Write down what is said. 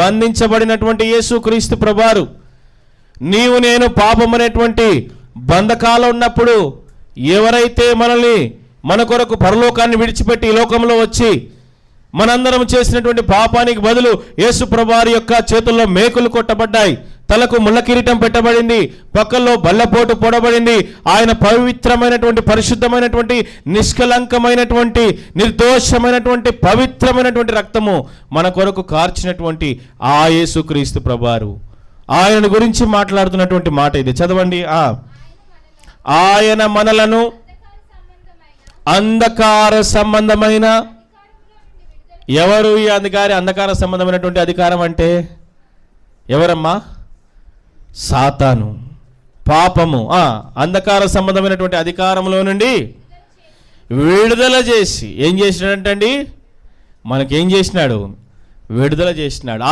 బంధించబడినటువంటి యేసుక్రీస్తు ప్రభువారు నీవు నేను పాపం అనేటువంటి బంధకాలు ఉన్నప్పుడు ఎవరైతే మనల్ని మన కొరకు పరలోకాన్ని విడిచిపెట్టి ఈ లోకంలో వచ్చి మనందరం చేసినటువంటి పాపానికి బదులు యేసు ప్రభువారి యొక్క చేతుల్లో మేకులు కొట్టబడ్డాయి, తలకు ముళ్ళ కిరీటం పెట్టబడింది, పక్కల్లో బల్లపోటు పొడబడింది. ఆయన పవిత్రమైనటువంటి పరిశుద్ధమైనటువంటి నిష్కలంకమైనటువంటి నిర్దోషమైనటువంటి పవిత్రమైనటువంటి రక్తము మన కొరకు కార్చినటువంటి ఆ యేసుక్రీస్తు ప్రభువారు ఆయన గురించి మాట్లాడుతున్నటువంటి మాట ఇది. చదవండి. ఆయన మనలను అంధకార సంబంధమైన, ఎవరు ఈ అంధకార సంబంధమైనటువంటి అధికారం అంటే ఎవరమ్మా? సాతాను, పాపము, అంధకార సంబంధమైనటువంటి అధికారంలో నుండి విడుదల చేసి ఏం చేసినాడంటండి? మనకేం చేసినాడు? విడుదల చేసినాడు.